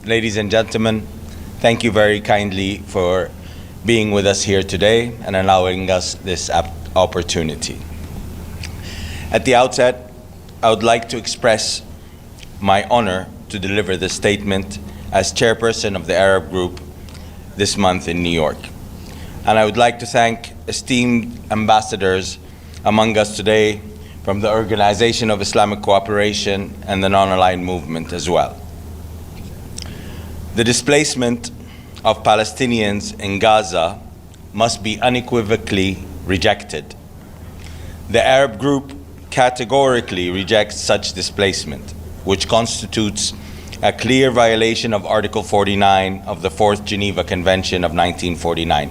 ladies and gentlemen, thank you very kindly for being with us here today and allowing us this opportunity. At the outset, I would like to express my honor to deliver this statement as chairperson of the Arab Group this month in New York. And I would like to thank esteemed ambassadors among us today from the Organization of Islamic Cooperation and the Non-Aligned Movement as well. The displacement of Palestinians in Gaza must be unequivocally rejected. The Arab Group categorically rejects such displacement, which constitutes a clear violation of Article 49 of the Fourth Geneva Convention of 1949,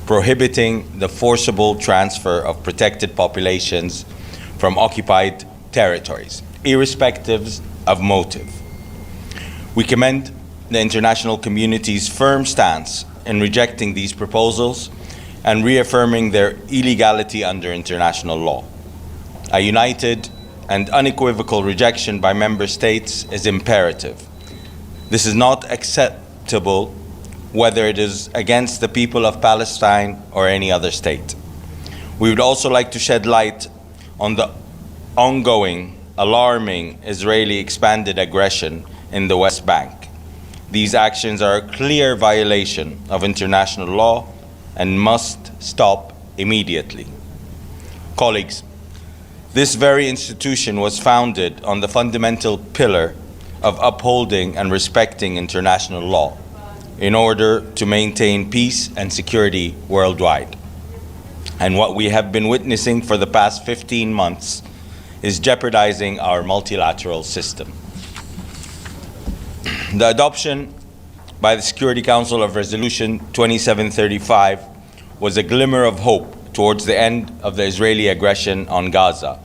prohibiting the forcible transfer of protected populations from occupied territories, irrespective of motive. We commend the international community's firm stance in rejecting these proposals and reaffirming their illegality under international law. A united and unequivocal rejection by member states is imperative. This is not acceptable whether it is against the people of Palestine or any other state. We would also like to shed light on the ongoing, alarming Israeli expanded aggression in the West Bank. These actions are a clear violation of international law and must stop immediately. Colleagues, this very institution was founded on the fundamental pillar of upholding and respecting international law in order to maintain peace and security worldwide. And what we have been witnessing for the past 15 months is jeopardizing our multilateral system. The adoption by the Security Council of Resolution 2735 was a glimmer of hope towards the end of the Israeli aggression on Gaza,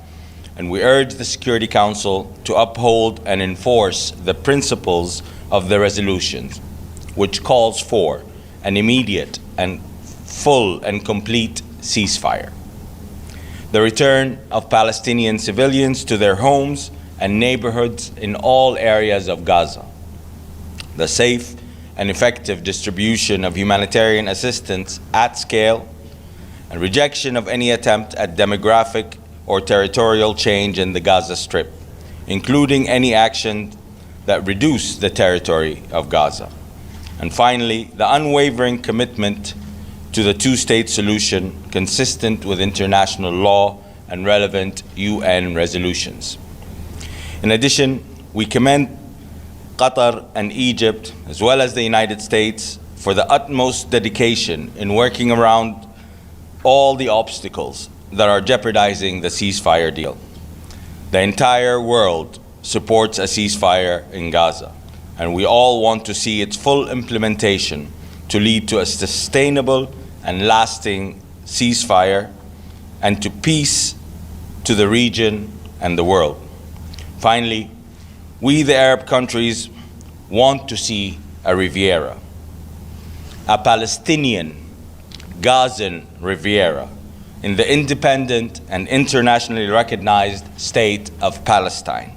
and we urge the Security Council to uphold and enforce the principles of the resolutions, which calls for an immediate and full and complete ceasefire, the return of Palestinian civilians to their homes and neighborhoods in all areas of Gaza, the safe and effective distribution of humanitarian assistance at scale, and rejection of any attempt at demographic or territorial change in the Gaza Strip, including any action that reduce the territory of Gaza. And finally, the unwavering commitment to the two-state solution consistent with international law and relevant UN resolutions. In addition, we commend Qatar and Egypt, as well as the United States, for the utmost dedication in working around all the obstacles that are jeopardizing the ceasefire deal. The entire world supports a ceasefire in Gaza, and we all want to see its full implementation to lead to a sustainable and lasting ceasefire and to peace to the region and the world. Finally, we, the Arab countries, want to see a Riviera, a Palestinian Gazan Riviera in the independent and internationally recognized state of Palestine.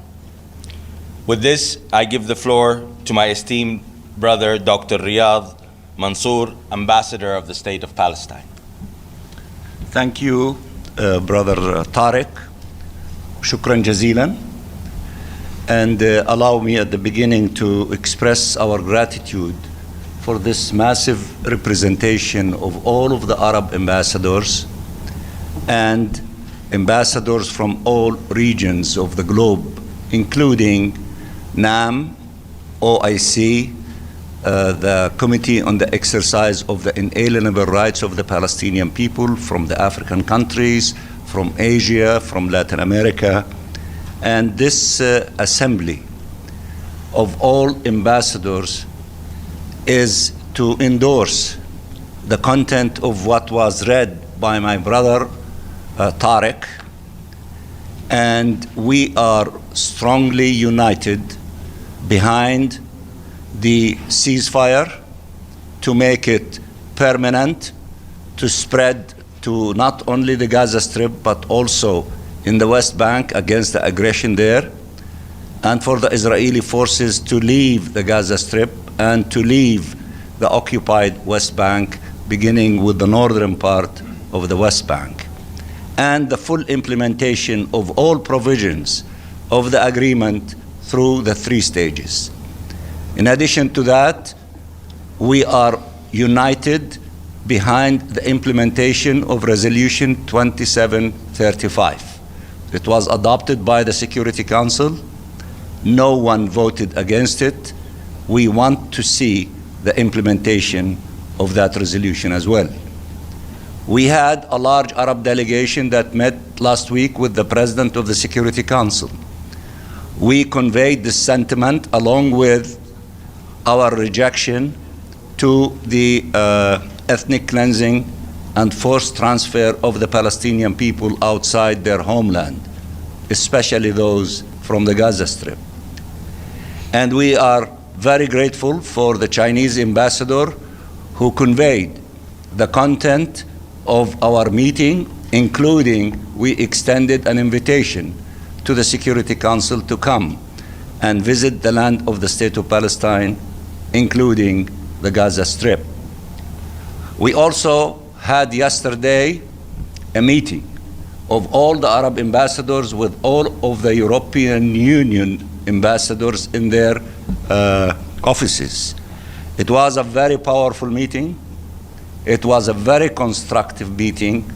With this, I give the floor to my esteemed brother, Dr. Riyad Mansour, Ambassador of the State of Palestine. Thank you, Brother Tariq. Shukran jazilan. And allow me at the beginning to express our gratitude for this massive representation of all of the Arab ambassadors and ambassadors from all regions of the globe, including NAM, OIC, the Committee on the Exercise of the Inalienable Rights of the Palestinian People from the African countries, from Asia, from Latin America, and this assembly of all ambassadors is to endorse the content of what was read by my brother Tariq, and we are strongly united behind the ceasefire to make it permanent, to spread to not only the Gaza Strip but also in the West Bank against the aggression there, and for the Israeli forces to leave the Gaza Strip and to leave the occupied West Bank, beginning with the northern part of the West Bank, and the full implementation of all provisions of the agreement through the 3 stages. In addition to that, we are united behind the implementation of Resolution 2735. It was adopted by the Security Council. No one voted against it. We want to see the implementation of that resolution as well. We had a large Arab delegation that met last week with the President of the Security Council. We conveyed this sentiment along with our rejection to the ethnic cleansing and forced transfer of the Palestinian people outside their homeland, especially those from the Gaza Strip. And we are very grateful for the Chinese ambassador who conveyed the content of our meeting, including we extended an invitation to the Security Council to come and visit the land of the State of Palestine, including the Gaza Strip. We also had yesterday a meeting of all the Arab ambassadors with all of the European Union ambassadors in their offices. It was a very powerful meeting. It was a very constructive meeting,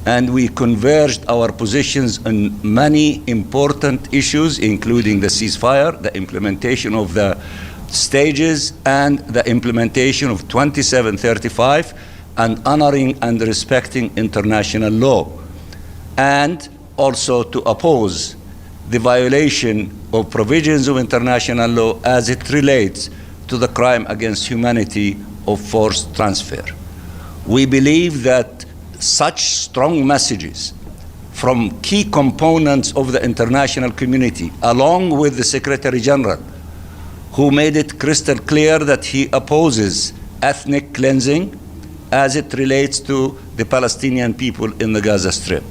and we converged our positions on many important issues, including the ceasefire, the implementation of the stages, and the implementation of 2735, and honoring and respecting international law, and also to oppose the violation of provisions of international law as it relates to the crime against humanity of forced transfer. We believe that such strong messages from key components of the international community, along with the Secretary General, who made it crystal clear that he opposes ethnic cleansing as it relates to the Palestinian people in the Gaza Strip.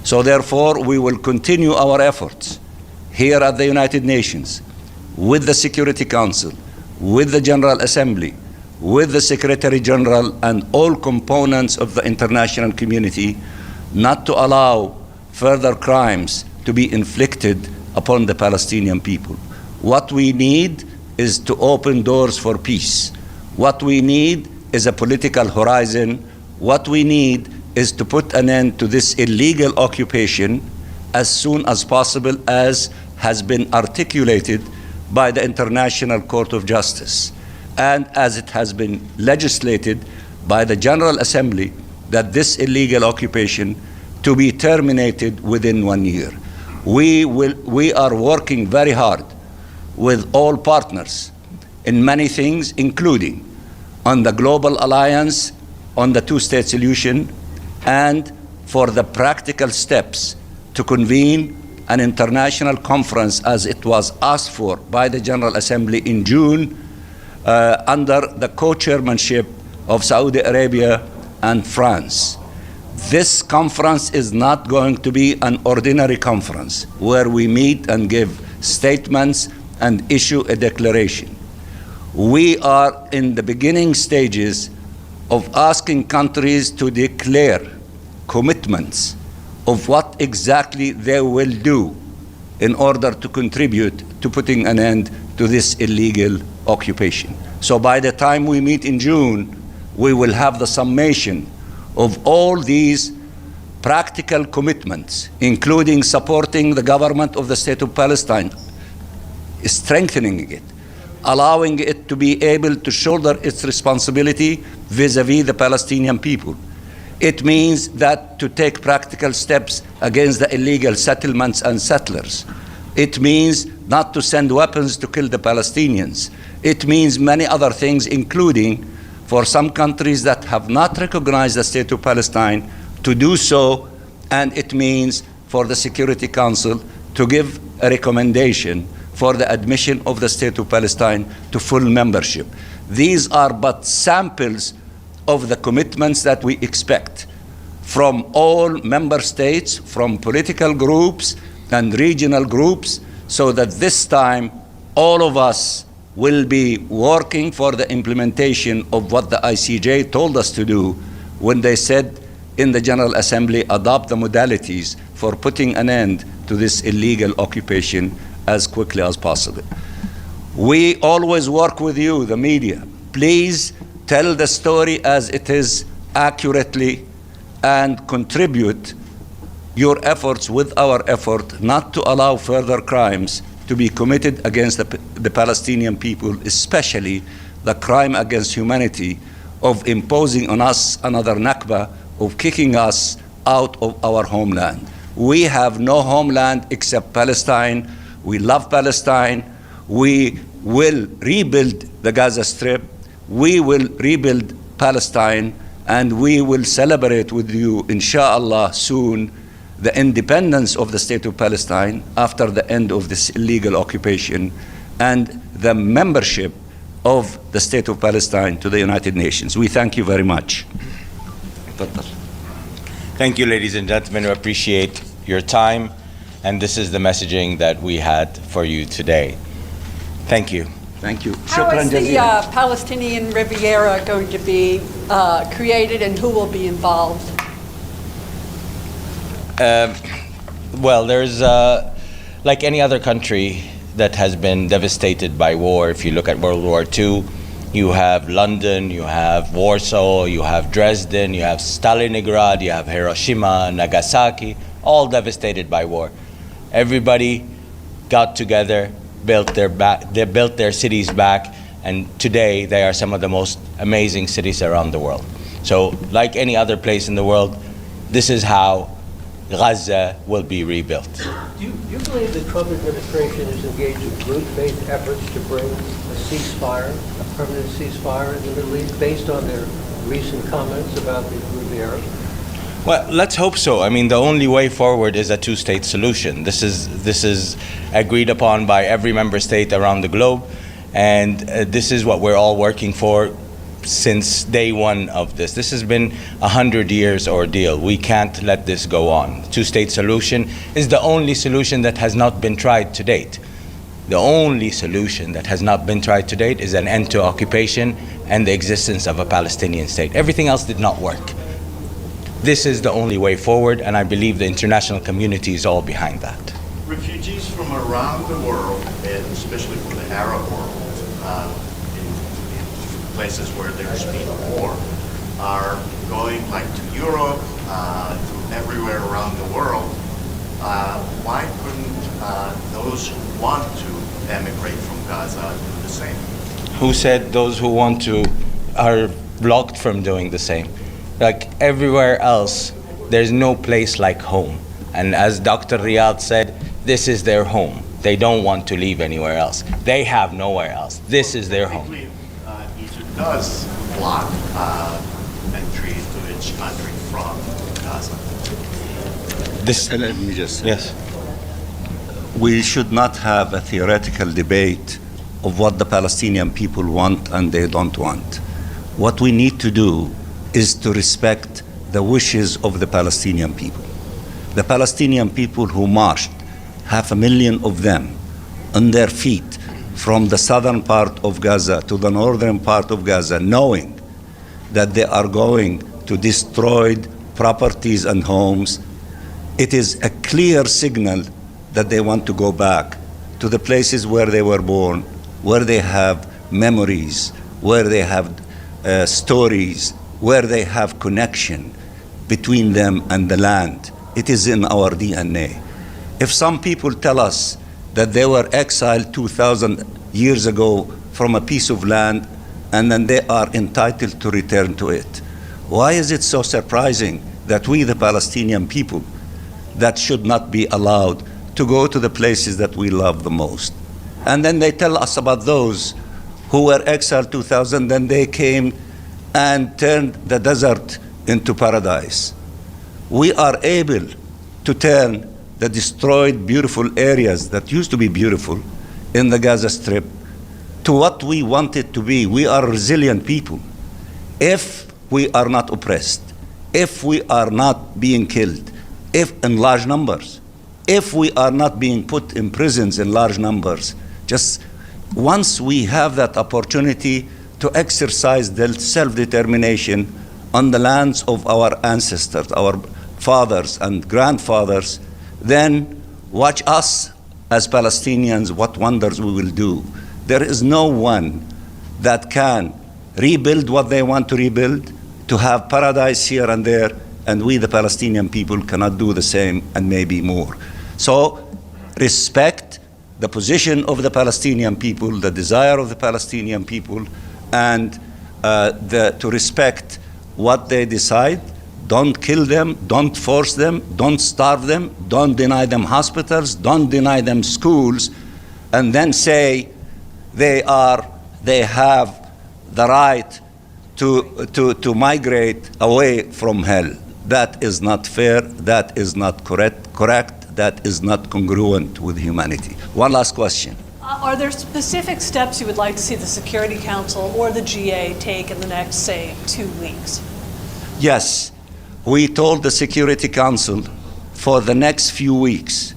So therefore, we will continue our efforts here at the United Nations, with the Security Council, with the General Assembly, with the Secretary General and all components of the international community, not to allow further crimes to be inflicted upon the Palestinian people. What we need is to open doors for peace. What we need is a political horizon. What we need is to put an end to this illegal occupation as soon as possible, as has been articulated by the International Court of Justice, and as it has been legislated by the General Assembly, that this illegal occupation to be terminated within 1 year. We are working very hard with all partners in many things, including on the global alliance, on the two-state solution, and for the practical steps to convene an international conference as it was asked for by the General Assembly in June, under the co-chairmanship of Saudi Arabia and France. This conference is not going to be an ordinary conference where we meet and give statements and issue a declaration. We are in the beginning stages of asking countries to declare commitments of what exactly they will do in order to contribute to putting an end to this illegal occupation. So by the time we meet in June, we will have the summation of all these practical commitments, including supporting the government of the State of Palestine, strengthening it, allowing it to be able to shoulder its responsibility vis-à-vis the Palestinian people. It means that to take practical steps against the illegal settlements and settlers. It means not to send weapons to kill the Palestinians. It means many other things, including for some countries that have not recognized the State of Palestine to do so, and it means for the Security Council to give a recommendation for the admission of the State of Palestine to full membership. These are but samples of the commitments that we expect from all member states, from political groups and regional groups, so that this time all of us will be working for the implementation of what the ICJ told us to do when they said in the General Assembly, adopt the modalities for putting an end to this illegal occupation as quickly as possible. We always work with you, the media. Please tell the story as it is accurately and contribute your efforts with our effort not to allow further crimes to be committed against the Palestinian people, especially the crime against humanity of imposing on us another Nakba, of kicking us out of our homeland. We have no homeland except Palestine. We love Palestine. We will rebuild the Gaza Strip. We will rebuild Palestine, and we will celebrate with you, inshallah, soon, the independence of the state of Palestine after the end of this illegal occupation and the membership of the state of Palestine to the United Nations. We thank you very much. Thank you, ladies and gentlemen. We appreciate your time, and this is the messaging that we had for you today. Thank you. Thank you. How is the Palestinian Riviera going to be created, and who will be involved? Well, there's, like any other country that has been devastated by war, if you look at World War II, you have London, you have Warsaw, you have Dresden, you have Stalingrad, you have Hiroshima, Nagasaki, all devastated by war. Everybody got together, they built their cities back, and today they are some of the most amazing cities around the world. So, like any other place in the world, this is how Gaza will be rebuilt. Do you believe the Trump administration is engaged in good faith efforts to bring a ceasefire, a permanent ceasefire in the Middle East, based on their recent comments about the Riviera? Well, let's hope so. I mean, the only way forward is a two-state solution. This is agreed upon by every member state around the globe, and this is what we're all working for since day one of this. This has been 100 years ordeal. We can't let this go on. Two-state solution is the only solution that has not been tried to date. The only solution that has not been tried to date is an end to occupation and the existence of a Palestinian state. Everything else did not work. This is the only way forward, and I believe the international community is all behind that. Refugees from around the world, and especially from the Arab world, places where there's been war, are going like to Europe, to everywhere around the world. Why couldn't those who want to emigrate from Gaza do the same? Who said those who want to are blocked from doing the same? Like everywhere else, there's no place like home. And as Dr. Riyad said, this is their home. They don't want to leave anywhere else. They have nowhere else. This is their home. Egypt does block entry to each country from Gaza. Let me just say. Yes. We should not have a theoretical debate of what the Palestinian people want and they don't want. What we need to do is to respect the wishes of the Palestinian people. The Palestinian people who marched, 500,000 of them, on their feet from the southern part of Gaza to the northern part of Gaza, knowing that they are going to destroy properties and homes, it is a clear signal that they want to go back to the places where they were born, where they have memories, where they have stories, where they have connection between them and the land. It is in our DNA. If some people tell us that they were exiled 2,000 years ago from a piece of land and then they are entitled to return to it, why is it so surprising that we, the Palestinian people, that should not be allowed to go to the places that we love the most? And then they tell us about those who were exiled 2,000, then they came and turned the desert into paradise. We are able to turn the destroyed beautiful areas that used to be beautiful in the Gaza Strip to what we want it to be. We are resilient people. If we are not oppressed, if we are not being killed, if in large numbers, if we are not being put in prisons in large numbers, just once we have that opportunity to exercise the self-determination on the lands of our ancestors, our fathers and grandfathers, then watch us as Palestinians, what wonders we will do. There is no one that can rebuild what they want to rebuild, to have paradise here and there, and we, the Palestinian people, cannot do the same and maybe more. So respect the position of the Palestinian people, the desire of the Palestinian people, and to respect what they decide. Don't kill them, don't force them, don't starve them, don't deny them hospitals, don't deny them schools, and then say they have the right to migrate away from hell. That is not fair, that is not correct, that is not congruent with humanity. One last question. Are there specific steps you would like to see the Security Council or the GA take in the next, say, 2 weeks? Yes, we told the Security Council for the next few weeks,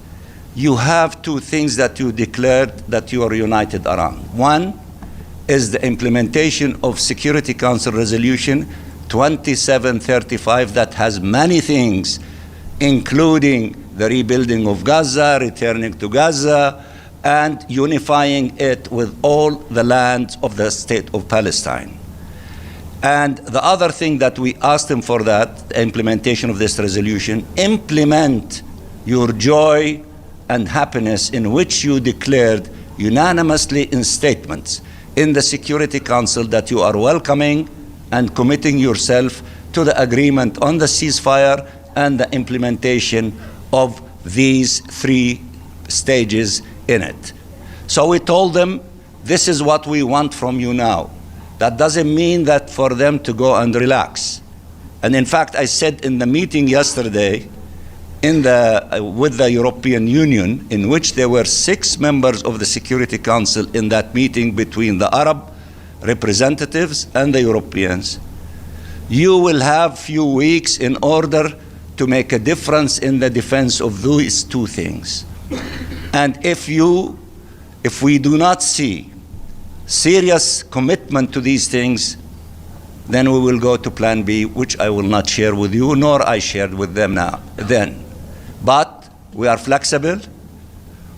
you have two things that you declared that you are united around. One is the implementation of Security Council Resolution 2735 that has many things, including the rebuilding of Gaza, returning to Gaza, and unifying it with all the lands of the state of Palestine. And the other thing that we asked them for that, the implementation of this resolution, implement your joy and happiness in which you declared unanimously in statements in the Security Council that you are welcoming and committing yourself to the agreement on the ceasefire and the implementation of these 3 stages in it. So we told them, this is what we want from you now. That doesn't mean that for them to go and relax. And in fact, I said in the meeting yesterday with the European Union, in which there were 6 members of the Security Council in that meeting between the Arab representatives and the Europeans, you will have few weeks in order to make a difference in the defense of these 2 things. And if we do not see serious commitment to these things, then we will go to Plan B, which I will not share with you, nor I shared with them then. But we are flexible,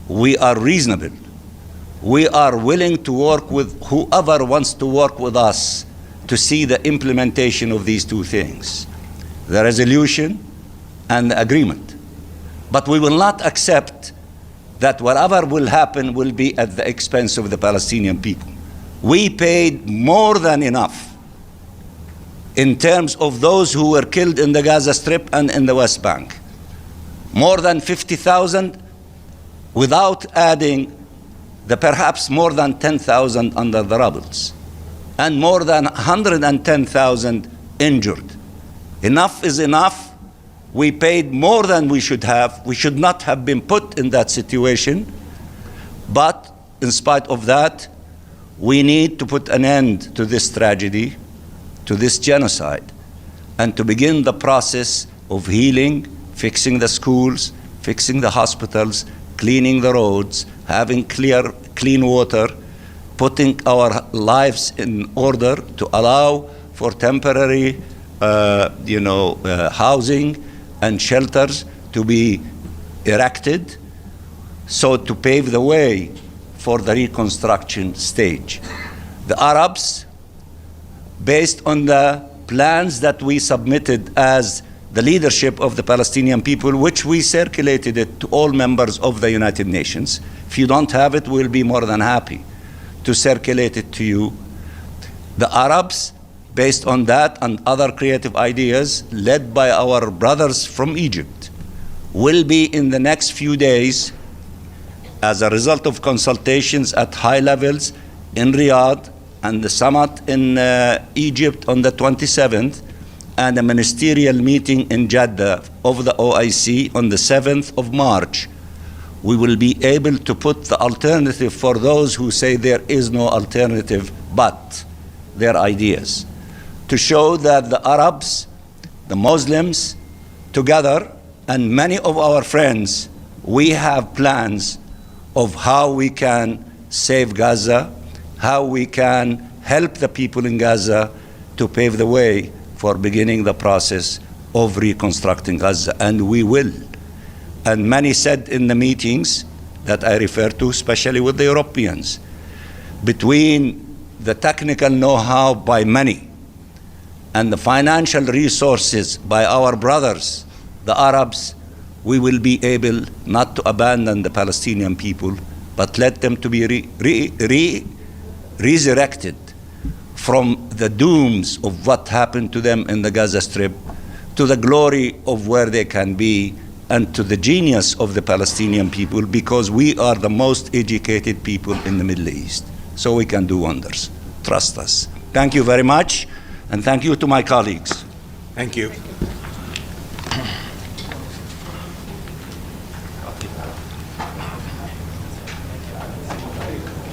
we are reasonable, we are willing to work with whoever wants to work with us to see the implementation of these 2 things, the resolution and the agreement. But we will not accept that whatever will happen will be at the expense of the Palestinian people. We paid more than enough in terms of those who were killed in the Gaza Strip and in the West Bank. More than 50,000 without adding the perhaps more than 10,000 under the rubbles, and more than 110,000 injured. Enough is enough. We paid more than we should have. We should not have been put in that situation. But in spite of that, we need to put an end to this tragedy, to this genocide, and to begin the process of healing, fixing the schools, fixing the hospitals, cleaning the roads, having clean water, putting our lives in order to allow for temporary housing and shelters to be erected, so to pave the way for the reconstruction stage. The Arabs, based on the plans that we submitted as the leadership of the Palestinian people, which we circulated it to all members of the United Nations. If you don't have it, we'll be more than happy to circulate it to you. The Arabs, based on that and other creative ideas led by our brothers from Egypt, will be in the next few days, as a result of consultations at high levels in Riyadh and the summit in Egypt on the 27th, and a ministerial meeting in Jeddah of the OIC on the 7th of March, we will be able to put the alternative for those who say there is no alternative but their ideas, to show that the Arabs, the Muslims, together, and many of our friends, we have plans of how we can save Gaza, how we can help the people in Gaza to pave the way for beginning the process of reconstructing Gaza, and we will. And many said in the meetings that I refer to, especially with the Europeans, between the technical know-how by many and the financial resources by our brothers, the Arabs, we will be able not to abandon the Palestinian people, but let them to be resurrected from the dooms of what happened to them in the Gaza Strip to the glory of where they can be and to the genius of the Palestinian people, because we are the most educated people in the Middle East. So we can do wonders. Trust us. Thank you very much, and thank you to my colleagues. Thank you.